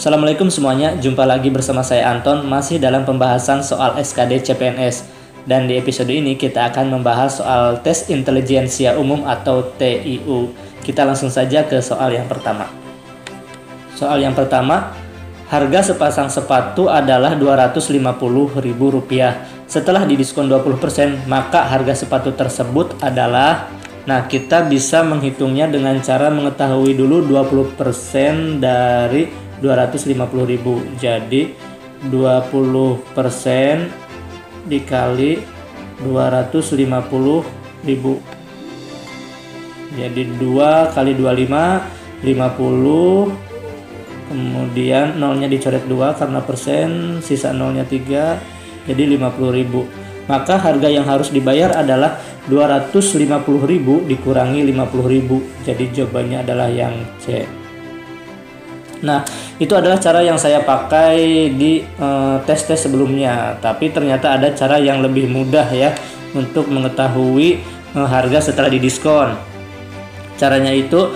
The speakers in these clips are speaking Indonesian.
Assalamualaikum semuanya, jumpa lagi bersama saya Anton, masih dalam pembahasan soal SKD CPNS. Dan di episode ini kita akan membahas soal tes intelijensia umum atau TIU. Kita langsung saja ke soal yang pertama. Soal yang pertama, harga sepasang sepatu adalah Rp250.000. Setelah didiskon 20%, maka harga sepatu tersebut adalah... Nah, kita bisa menghitungnya dengan cara mengetahui dulu 20% dari 250.000. Jadi 20% dikali 250.000. Jadi 2 kali 25 50. Kemudian nolnya dicoret 2 karena persen, sisa nolnya 3, jadi 50.000. Maka harga yang harus dibayar adalah 250.000 dikurangi 50.000. Jadi jawabannya adalah yang C. Nah, itu adalah cara yang saya pakai di tes-tes sebelumnya. Tapi ternyata ada cara yang lebih mudah ya untuk mengetahui harga setelah didiskon. Caranya itu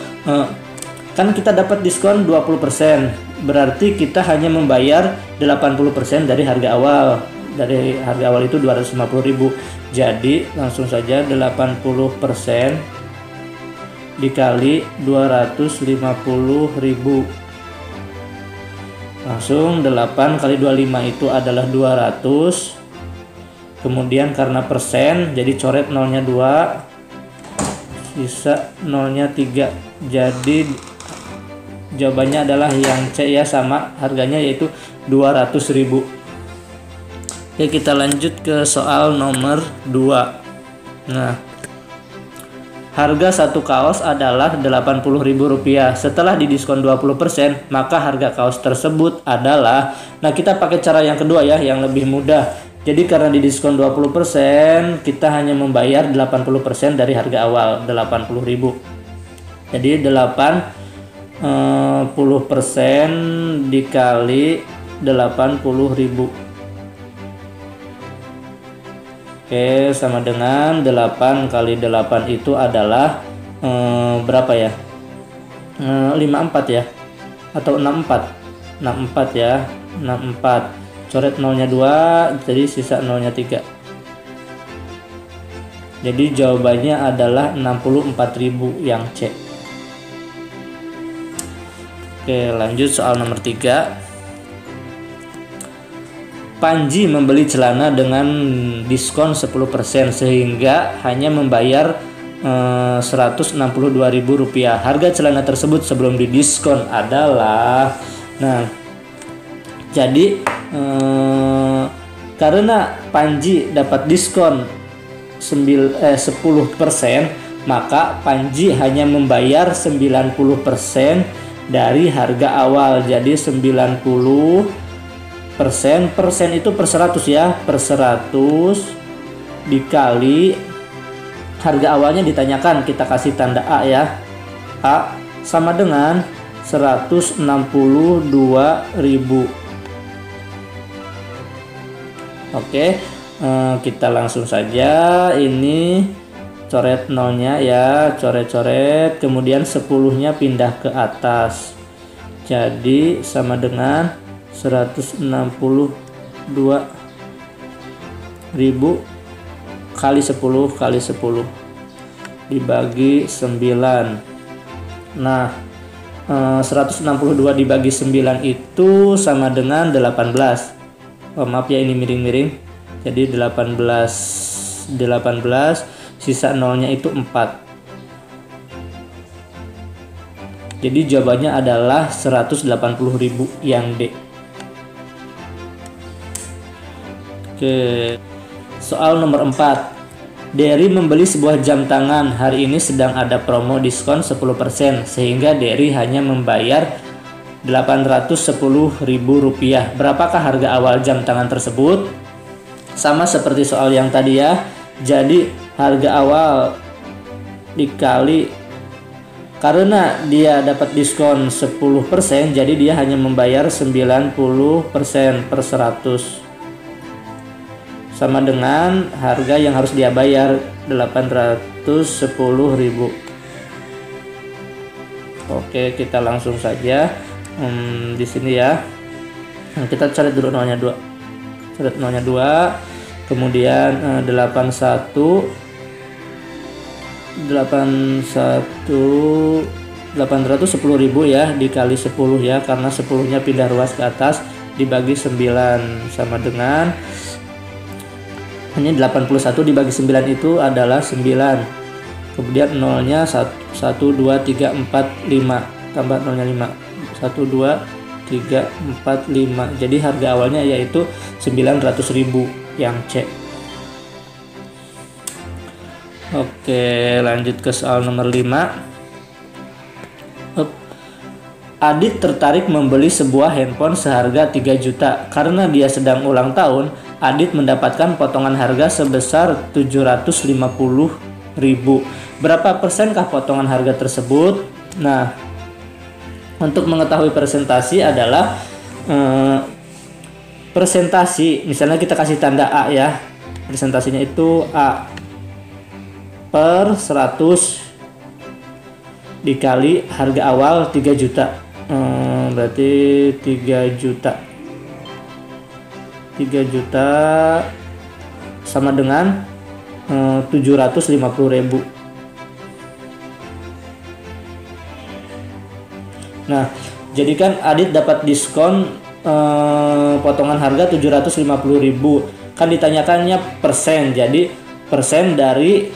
kan kita dapat diskon 20%. Berarti kita hanya membayar 80% dari harga awal. Dari harga awal itu 250.000. Jadi langsung saja 80% dikali 250.000. Langsung 8 kali 25 itu adalah 200. Kemudian karena persen jadi coret nolnya 2, sisa nolnya 3. Jadi jawabannya adalah yang C ya, sama harganya yaitu 200.000. Oke, kita lanjut ke soal nomor 2. Nah, harga satu kaos adalah Rp80.000. Setelah didiskon 20%, maka harga kaos tersebut adalah... Nah, kita pakai cara yang kedua ya, yang lebih mudah. Jadi karena didiskon 20%, kita hanya membayar 80% dari harga awal, 80.000. Jadi 80% dikali 80.000. Oke, sama dengan 8 kali 8 itu adalah berapa ya? 54 ya? Atau 64? 64 ya, 64. Coret nolnya 2, jadi sisa nolnya 3. Jadi jawabannya adalah 64.000 yang C. Oke, lanjut soal nomor 3. Panji membeli celana dengan diskon 10% sehingga hanya membayar Rp162.000. Harga celana tersebut sebelum didiskon adalah... Nah, jadi karena Panji dapat diskon 10%, maka Panji hanya membayar 90% dari harga awal. Jadi 90% itu per 100 ya, per 100 dikali harga awalnya ditanyakan, kita kasih tanda A ya. A sama dengan 162.000. Oke, kita langsung saja ini coret nolnya ya, coret-coret, kemudian 10-nya pindah ke atas. Jadi sama dengan 162.000 kali 10 kali 10 dibagi 9. Nah, 162 dibagi 9 itu sama dengan 18. Maaf ya, ini miring-miring. Jadi 18 sisa nolnya itu 4. Jadi jawabannya adalah 180.000 yang D. Oke, soal nomor 4. Derry membeli sebuah jam tangan. Hari ini sedang ada promo diskon 10%, sehingga Derry hanya membayar Rp810.000. Berapakah harga awal jam tangan tersebut? Sama seperti soal yang tadi ya. Jadi harga awal dikali, karena dia dapat diskon 10%, jadi dia hanya membayar 90% per 100. Sama dengan harga yang harus dia bayar, 810.000. Oke, kita langsung saja di sini ya. Nah, kita coret dulu nolnya 2. Coret nolnya 2. Kemudian 810.000 ya dikali 10 ya, karena 10-nya pindah ruas ke atas, dibagi 9 sama dengan ini 81 dibagi 9 itu adalah 9. Kemudian nolnya 1 2 3 4 5 tambah nolnya 5. 1 2 3 4 5. Jadi harga awalnya yaitu 900.000 yang C. Oke, lanjut ke soal nomor 5. Adit tertarik membeli sebuah handphone seharga 3 juta. Karena dia sedang ulang tahun, Adit mendapatkan potongan harga sebesar 750.000. Berapa persenkah potongan harga tersebut? Nah, untuk mengetahui presentasi adalah presentasi, misalnya kita kasih tanda A ya. Presentasinya itu A per 100 dikali harga awal 3 juta. Berarti 3 juta sama dengan 750.000. Nah, jadi kan Adit dapat diskon potongan harga 750.000. Kan ditanyakannya persen. Jadi persen dari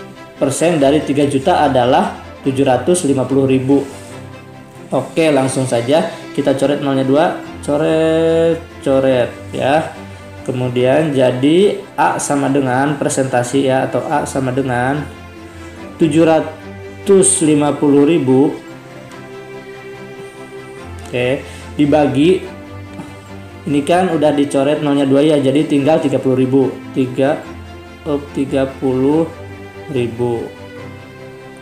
3 juta adalah 750.000. Oke, langsung saja kita coret nolnya 2, coret ya. Kemudian jadi A sama dengan presentasi ya, atau A sama dengan 750.000. Oke, dibagi ini kan udah dicoret nolnya 2 ya, jadi tinggal 30.000. 30.000.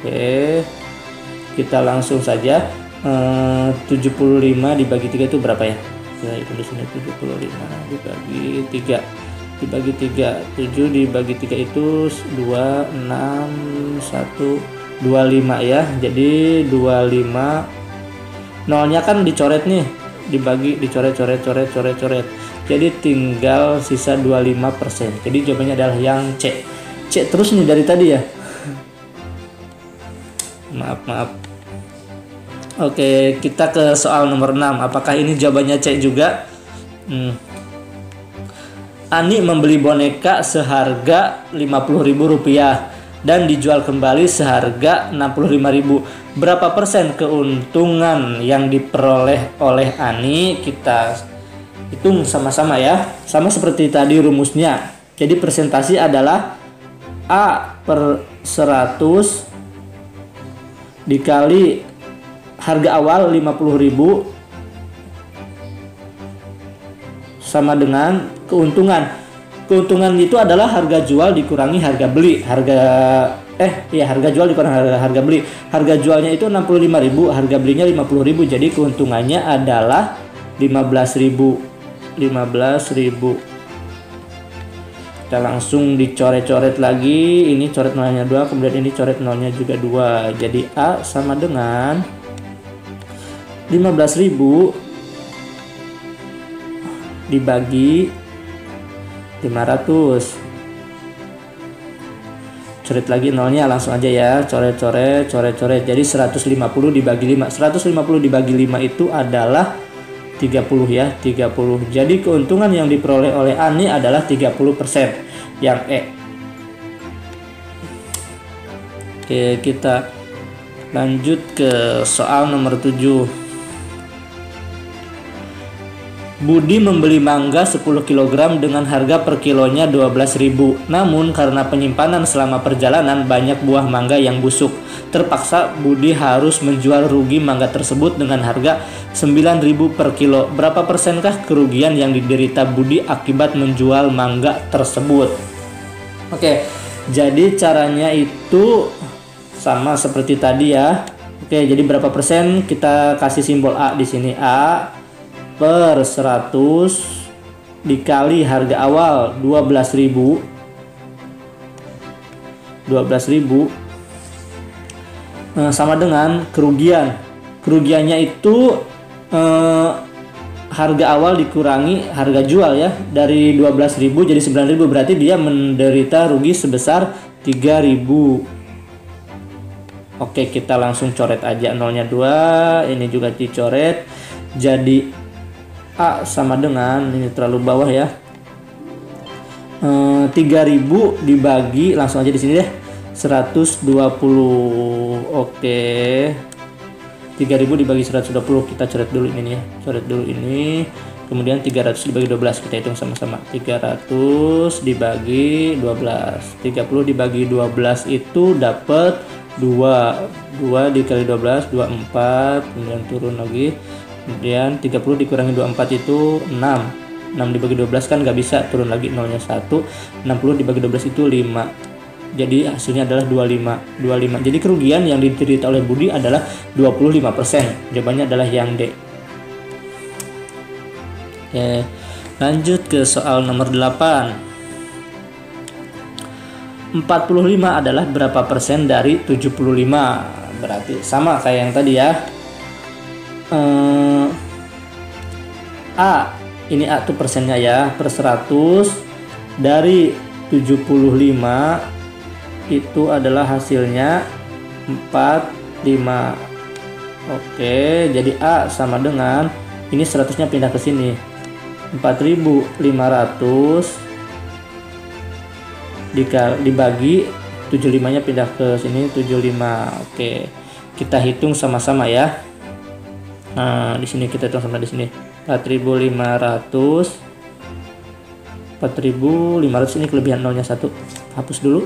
Oke, kita langsung saja 75 dibagi 3 itu berapa ya? Saya hitung di sini 75 dibagi 3. Dibagi 3, 7 dibagi 3 itu 2, 6, 1, 25 ya. Jadi 25. Nolnya kan dicoret nih, dibagi, dicoret. Jadi tinggal sisa 25%. Jadi jawabannya adalah yang C. C terus nih dari tadi ya. Maaf. Oke, kita ke soal nomor 6. Apakah ini jawabannya C juga? Ani membeli boneka seharga Rp50.000 dan dijual kembali seharga Rp65.000. Berapa persen keuntungan yang diperoleh oleh Ani? Kita hitung sama-sama ya. Sama seperti tadi rumusnya. Jadi presentasi adalah A per 100 dikali harga awal 50.000 sama dengan keuntungan. Keuntungan itu adalah harga jual dikurangi harga beli. Harga jual dikurangi harga beli. Harga jualnya itu 65.000, harga belinya 50.000. Jadi keuntungannya adalah 15.000. Kita langsung dicoret-coret lagi. Ini coret nolnya 2, kemudian ini coret nolnya juga 2. Jadi A sama dengan 15.000 dibagi 500. Coret lagi nolnya, langsung aja ya, coret. Jadi 150 dibagi 5. 150 dibagi 5 itu adalah 30 ya, 30. Jadi keuntungan yang diperoleh oleh Ani adalah 30%, yang E. Oke, kita lanjut ke soal nomor 7. Budi membeli mangga 10 kg dengan harga per kilonya 12.000. Namun karena penyimpanan selama perjalanan banyak buah mangga yang busuk. Terpaksa Budi harus menjual rugi mangga tersebut dengan harga 9.000 per kilo. Berapa persenkah kerugian yang diderita Budi akibat menjual mangga tersebut? Oke, jadi caranya itu sama seperti tadi ya. Oke, jadi berapa persen? Kita kasih simbol A di sini. A per 100 dikali harga awal 12.000 sama dengan kerugiannya itu eh, harga awal dikurangi harga jual ya, dari 12.000 jadi 9.000, berarti dia menderita rugi sebesar 3.000. Oke, kita langsung coret aja, nolnya 2, ini juga dicoret. Jadi A sama dengan, ini terlalu bawah ya, 3.000 dibagi, langsung aja di sini deh, 120. Oke, 3.000 dibagi 120, kita coret dulu ini ya, coret dulu ini. Kemudian 300 dibagi 12, kita hitung sama-sama. 300 dibagi 12, 30 dibagi 12 itu dapat 2 dikali 12, 24, kemudian turun lagi. Kemudian 30 dikurangi 24 itu 6 dibagi 12 kan nggak bisa, turun lagi nolnya 1. 60 dibagi 12 itu 5. Jadi hasilnya adalah 25. Jadi kerugian yang diderita oleh Budi adalah 25%. Jawabannya adalah yang D. Oke, lanjut ke soal nomor 8. 45 adalah berapa persen dari 75? Berarti sama kayak yang tadi ya. A, ini A tuh persennya ya, per 100 dari 75 itu adalah hasilnya 45. Oke, jadi A sama dengan, ini 100-nya pindah ke sini, 4.500 dibagi 75-nya pindah ke sini, 75. Oke, kita hitung sama-sama ya. Nah, di sini kita hitung sama di sini. 4.500 ini kelebihan nolnya 1. Hapus dulu.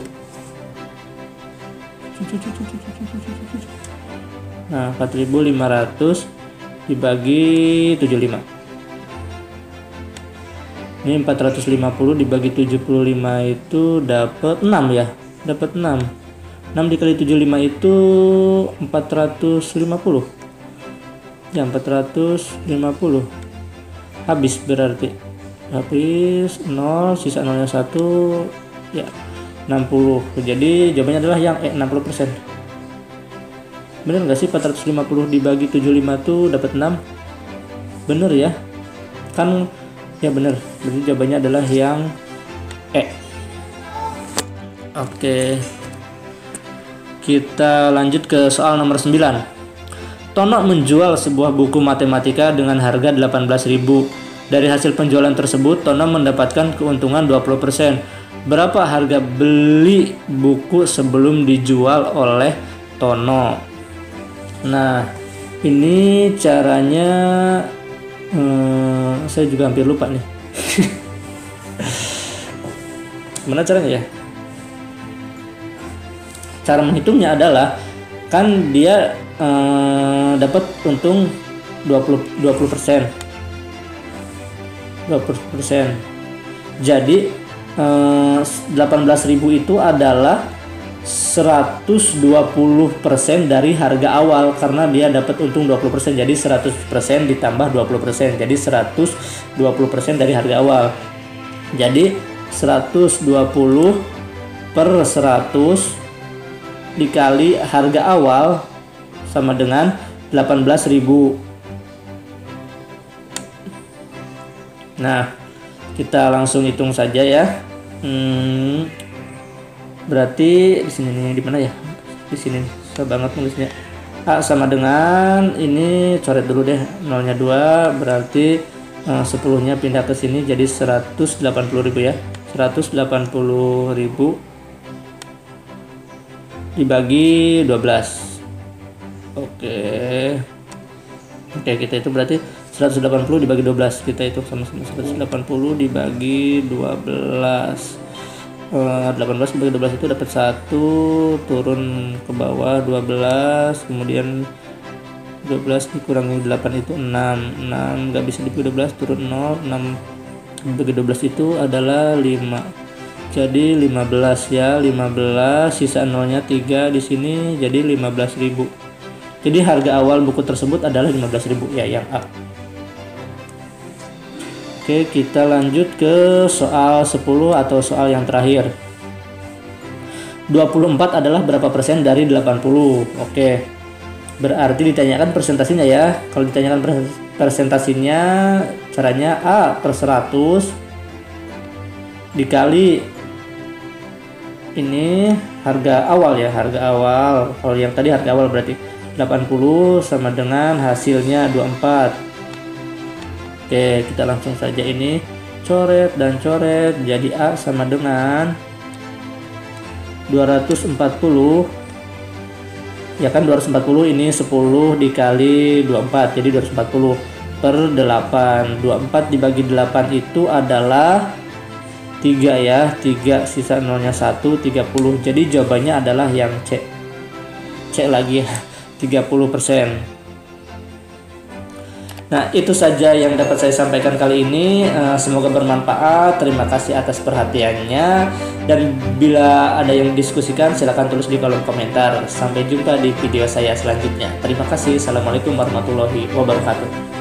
Nah, 4.500 dibagi 75. Ini 450 dibagi 75 itu dapat 6 ya. Dapat 6. 6 dikali 75 itu 450. Ya, 450. Habis berarti. Habis 0, sisa nolnya 1 ya, 60. Jadi jawabannya adalah yang E, 60%. Bener nggak sih 450 dibagi 75 tuh dapat 6? Bener ya? Kan ya bener. Berarti jawabannya adalah yang E. Oke. Kita lanjut ke soal nomor 9. Tono menjual sebuah buku matematika dengan harga 18.000. Dari hasil penjualan tersebut, Tono mendapatkan keuntungan 20%. Berapa harga beli buku sebelum dijual oleh Tono? Nah, ini caranya saya juga hampir lupa nih. Gimana caranya ya? Cara menghitungnya adalah, kan dia dapat untung 20%. Jadi 18.000 itu adalah 120% dari harga awal, karena dia dapat untung 20%. Jadi 100% ditambah 20%. Jadi 120% dari harga awal. Jadi 120 per 100 dikali harga awal sama dengan 18.000. Nah, kita langsung hitung saja ya. Berarti di sini nih, di mana ya? Di sini susah banget nulisnya. A sama dengan, ini coret dulu deh, nolnya 2, berarti 10-nya pindah ke sini jadi 180.000 ya. 180.000 dibagi 12. Oke, kita itu berarti 180 dibagi 12, kita itu sama-sama 180 dibagi 12. 18 dibagi 12 itu dapat 1, turun ke bawah 12, kemudian 12 dikurangi 8 itu 6 nggak bisa dibagi 12, turun 0, 6 dibagi 12 itu adalah 5. Jadi 15 ya, 15, sisa nolnya 3 di sini, jadi 15.000. Jadi harga awal buku tersebut adalah 15.000 ya, yang A. Oke, kita lanjut ke soal 10 atau soal yang terakhir. 24 adalah berapa persen dari 80? Oke. Berarti ditanyakan persentasenya ya. Kalau ditanyakan Persentasinya caranya A per 100 dikali ini harga awal ya, harga awal. Kalau yang tadi harga awal berarti 80 sama dengan hasilnya 24. Oke, kita langsung saja ini coret dan coret, jadi A sama dengan 240 ya kan, 240 ini 10 dikali 24 jadi 240 per 8. 24 dibagi 8 itu adalah 3 ya, 3 sisa nolnya 1, 30. Jadi jawabannya adalah yang C. C lagi 30%. Nah, itu saja yang dapat saya sampaikan kali ini. Semoga bermanfaat. Terima kasih atas perhatiannya. Dan bila ada yang diskusikan, silahkan tulis di kolom komentar. Sampai jumpa di video saya selanjutnya. Terima kasih. Assalamualaikum warahmatullahi wabarakatuh.